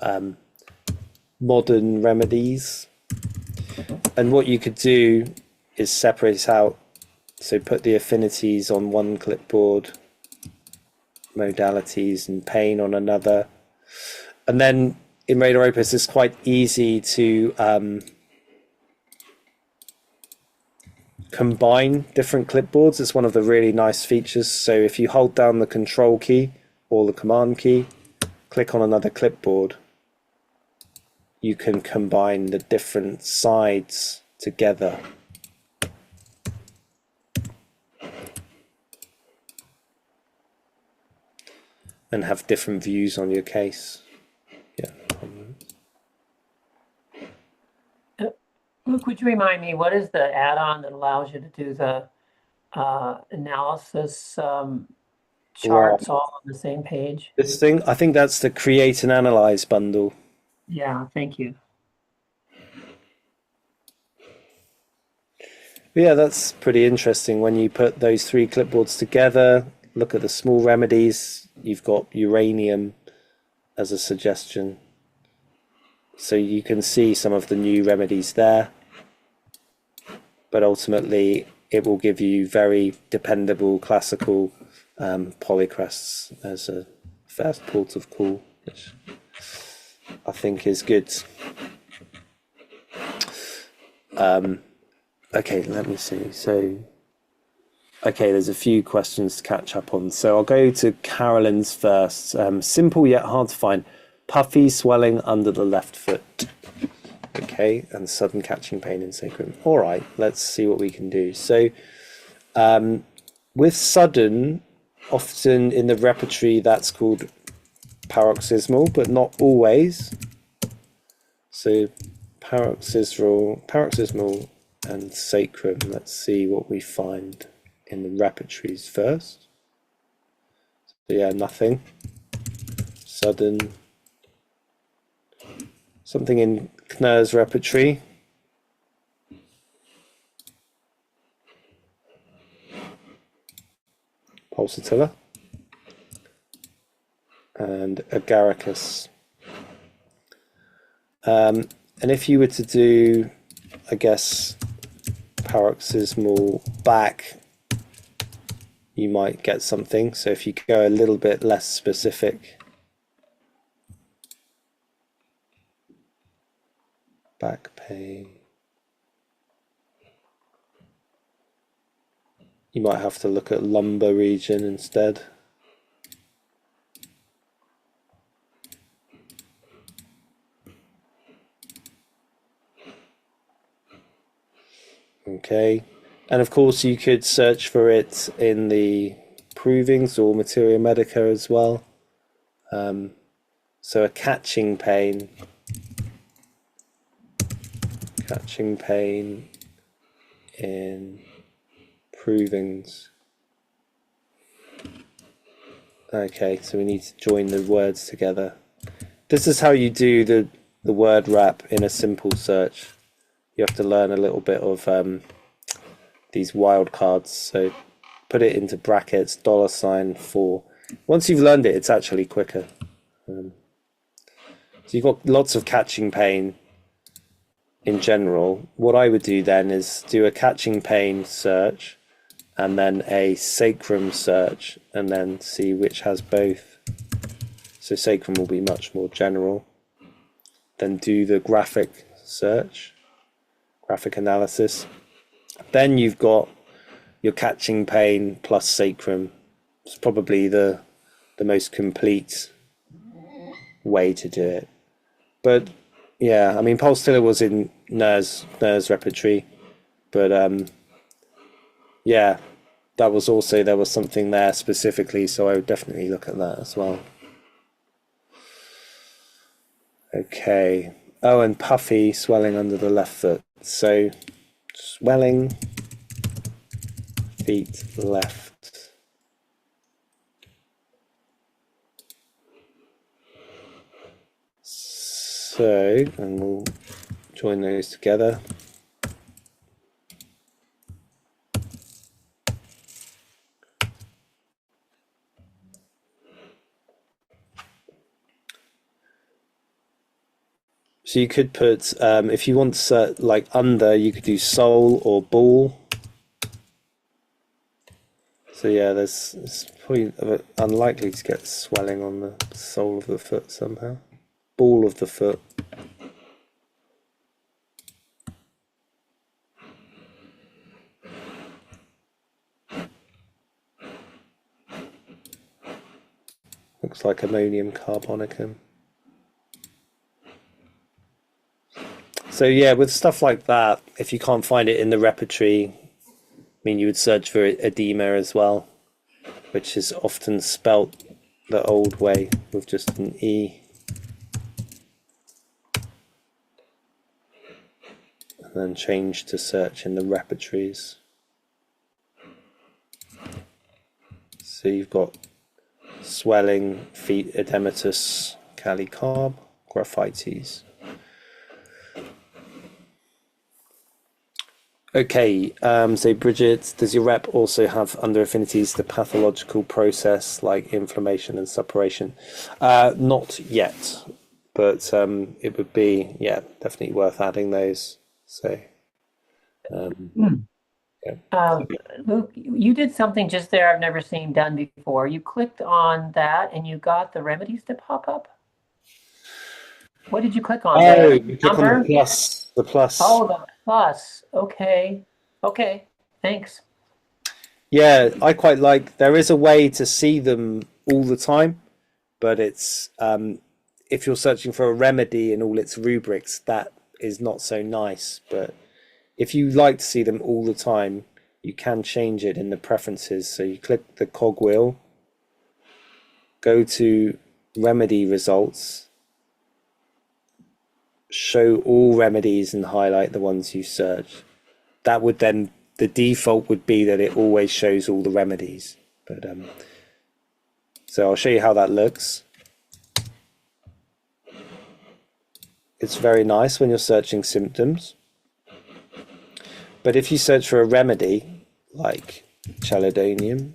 modern remedies. And what you could do is separate out. So put the affinities on one clipboard, modalities and pain on another. And then in RadarOpus, it's quite easy to combine different clipboards. It's one of the really nice features. So if you hold down the control key or the command key, click on another clipboard, you can combine the different sides together. And have different views on your case. Yeah. Luke, would you remind me, what is the add-on that allows you to do the analysis charts all on the same page? This thing, I think that's the Create and Analyze bundle. Yeah, thank you. Yeah, that's pretty interesting. When you put those three clipboards together, look at the small remedies, you've got uranium as a suggestion. So you can see some of the new remedies there. But ultimately, it will give you very dependable classical polycrests as a first port of call, which I think is good. Okay, let me see. So, okay, there's a few questions to catch up on. So I'll go to Carolyn's first. Simple yet hard to find. Puffy swelling under the left foot. Okay, and sudden catching pain in sacrum. All right, let's see what we can do. So with sudden, often in the repertory, that's called paroxysmal, but not always. So paroxysmal and sacrum. Let's see what we find in the repertories first. So yeah, nothing. Sudden. Something in Knurr's repertory. pulsatilla, and agaricus. And if you were to do, I guess, paroxysmal back, you might get something. So if you go a little bit less specific, back pain, you might have to look at lumbar region instead. Okay, and of course you could search for it in the provings or materia medica as well. So a catching pain in provings. Okay, so we need to join the words together. This is how you do the word wrap in a simple search. You have to learn a little bit of these wildcards. So put it into brackets, $4. Once you've learned it, it's actually quicker. So you've got lots of catching pain in general. What I would do then is do a catching pain search and then a sacrum search, and then see which has both. So sacrum will be much more general. Then do the graphic search, graphic analysis. Then you've got your catching pain plus sacrum. It's probably the most complete way to do it. But yeah, I mean, pulsatilla was in NERS repertory, but yeah, that was also, there was something there specifically, so I would definitely look at that as well. Okay. Oh, and puffy, swelling under the left foot. So swelling, feet left. So, and we'll join those together. So you could put, if you want to, like under, you could do sole or ball. So yeah, it's probably unlikely to get swelling on the sole of the foot somehow. Ball of the foot. Looks like ammonium carbonicum. So yeah, with stuff like that, if you can't find it in the repertory, I mean, you would search for edema as well, which is often spelt the old way with just an E. And then change to search in the repertories. So you've got swelling, feet edematous, calicarb, graphites. Okay, so Bridget, does your rep also have under affinities the pathological process like inflammation and suppuration? Not yet, but it would be, yeah, definitely worth adding those. So, yeah. Luke, you did something just there I've never seen done before. You clicked on that and you got the remedies to pop up. What did you click on? Oh, The you click on number? the plus. The plus. Oh, the plus. Okay. Okay. Thanks. Yeah, I quite like, there is a way to see them all the time, but it's, if you're searching for a remedy in all its rubrics, that is not so nice. But if you like to see them all the time, you can change it in the preferences. So you click the cogwheel, go to remedy results, show all remedies and highlight the ones you search. That would then, the default would be that it always shows all the remedies. But so I'll show you how that looks. It's very nice when you're searching symptoms. But if you search for a remedy like chelidonium,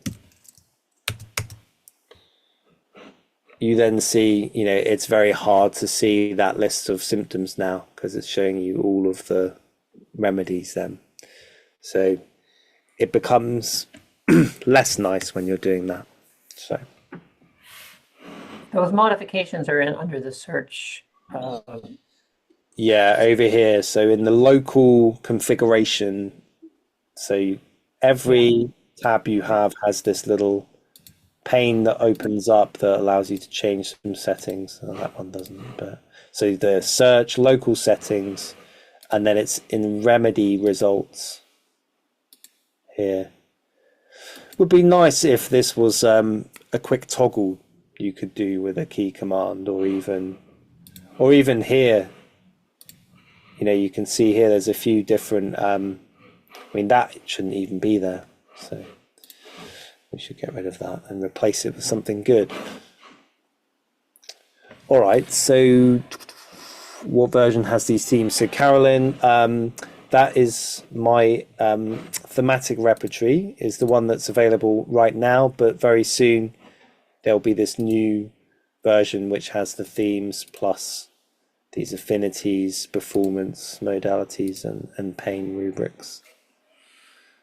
you then see, it's very hard to see that list of symptoms now because it's showing you all of the remedies then. So it becomes less nice when you're doing that. So Those modifications are under the search. yeah, over here. So in the local configuration, so every tab you have has this little pane that opens up that allows you to change some settings. Oh, that one doesn't, but so the search local settings, and then it's in remedy results here. Would be nice if this was a quick toggle you could do with a key command, or even here, you can see here there's a few different that shouldn't even be there, so we should get rid of that and replace it with something good. All right, so what version has these themes? So Carolyn, that is my thematic repertory, is the one that's available right now, but very soon there'll be this new version which has the themes plus these affinities, performance, modalities, and pain rubrics.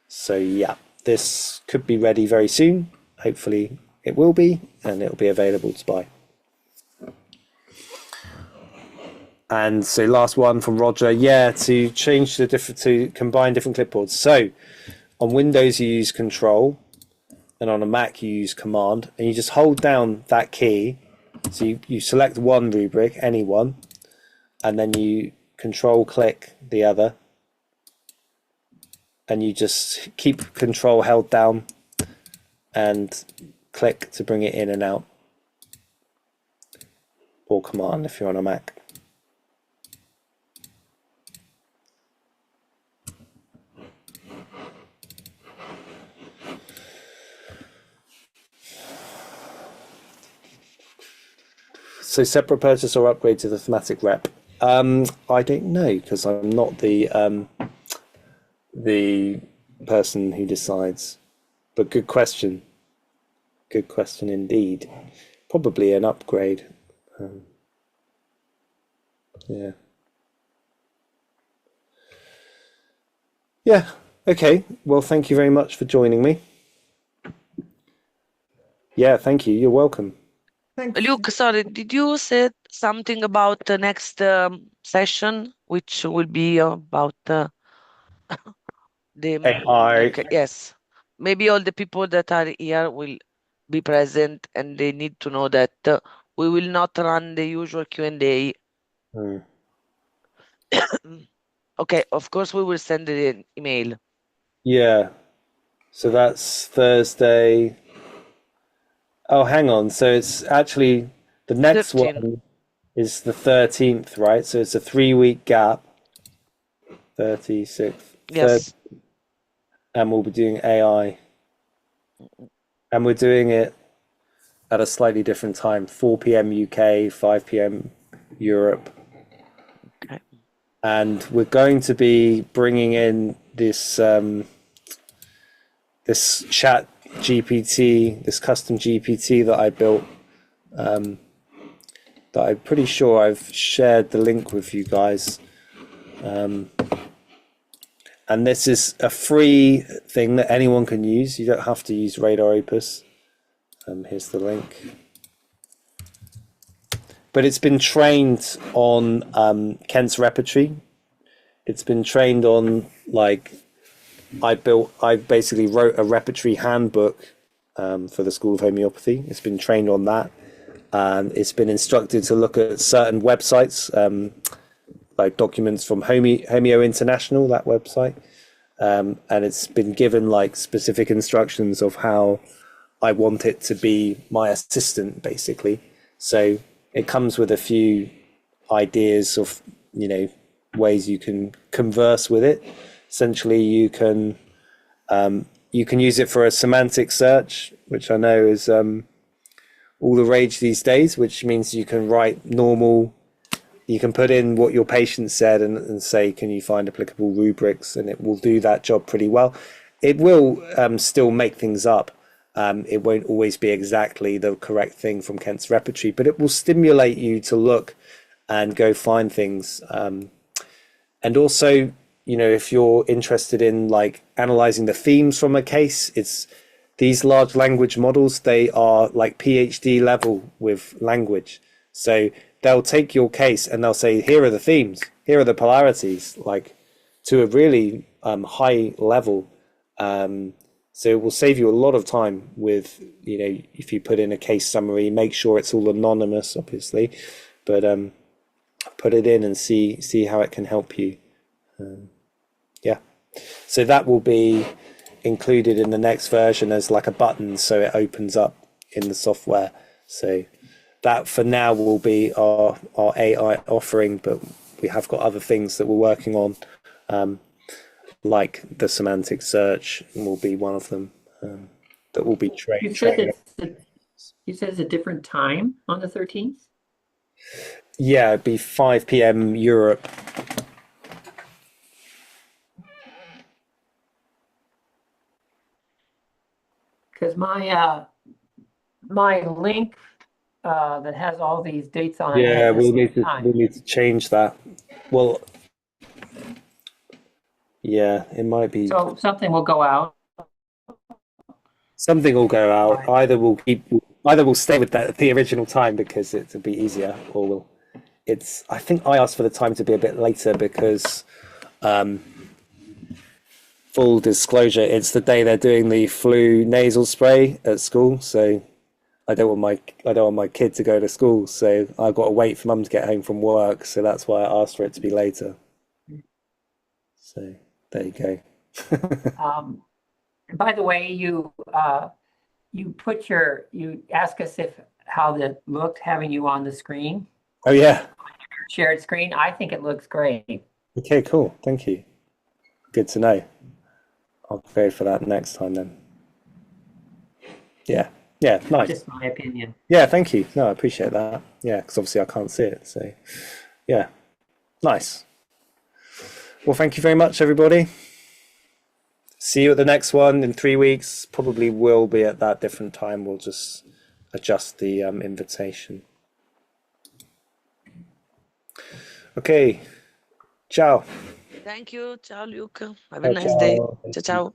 So yeah, this could be ready very soon. Hopefully it will be, and it'll be available to buy. And so last one from Roger, to change to combine different clipboards. So on Windows you use Control, and on a Mac you use Command, and you just hold down that key. So you select one rubric, any one, and then you Control click the other, and you just keep Control held down and click to bring it in and out, or Command if you're on a Mac. So separate purchase or upgrade to the thematic rep? I don't know, because I'm not the person who decides. But good question. Good question indeed. Probably an upgrade. Yeah. Yeah. Okay. Well, thank you very much for joining me. Yeah. Thank you. You're welcome. Thanks. Luke, sorry, did you say something about the next session, which will be about the AI. okay, yes. Maybe all the people that are here will be present, and they need to know that we will not run the usual Q&A. Okay, of course we will send an email. Yeah. So that's Thursday. Oh, hang on. So it's actually the next 13. one is the 13th, right? So it's a 3-week gap. 36th. Yes. And we'll be doing AI. And we're doing it at a slightly different time, 4 p.m. UK, 5 p.m. Europe. Okay. And we're going to be bringing in this this chat GPT, this custom GPT that I built, that I'm pretty sure I've shared the link with you guys. And this is a free thing that anyone can use. You don't have to use RadarOpus. Here's the link. But it's been trained on Kent's repertory. It's been trained on, like, I basically wrote a repertory handbook for the School of Homeopathy. It's been trained on that. It's been instructed to look at certain websites, like documents from Homeo International, that website. And it's been given like specific instructions of how I want it to be my assistant, basically. So it comes with a few ideas of, ways you can converse with it. Essentially, you can use it for a semantic search, which I know is all the rage these days, which means you can write normal, you can put in what your patient said and say, can you find applicable rubrics? And it will do that job pretty well. It will still make things up, It won't always be exactly the correct thing from Kent's repertory, but it will stimulate you to look and go find things. And also, you know, if you're interested in like analyzing the themes from a case, it's these large language models, they are like PhD level with language. So they'll take your case and they'll say, here are the themes, here are the polarities, like to a really high level. So it will save you a lot of time with, you know, if you put in a case summary, make sure it's all anonymous, obviously, but put it in and see how it can help you. Yeah, so that will be included in the next version as like a button, so it opens up in the software. So that for now will be our AI offering, but we have got other things that we're working on, like the semantic search will be one of them, that will be trained. You said it's a different time on the 13th? Yeah, it'd be 5 p.m. Europe. Because my link that has all these dates on it. Yeah, has the we'll same need time. to change that. Well, yeah, it might be So something will go out. something will go out. Right. Either we'll stay with the original time because it'll be easier, or we'll. I think I asked for the time to be a bit later because, full disclosure, it's the day they're doing the flu nasal spray at school, so I don't want my kid to go to school, so I've got to wait for mum to get home from work, so that's why I asked for it to be later. So there you go. By the way, you ask us how that looked having you on the screen, Oh yeah. shared screen. I think it looks great. Okay, cool. Thank you. Good to know. I'll go for that next time then. Yeah. Yeah, nice. Just my opinion. Yeah, thank you. No, I appreciate that. Yeah, because obviously I can't see it. So, yeah, nice. Well, thank you very much, everybody. See you at the next one in 3 weeks. Probably will be at that different time. We'll just adjust the invitation. Okay. Ciao. Thank you. Ciao, Luca. Have a nice day. Ciao, ciao.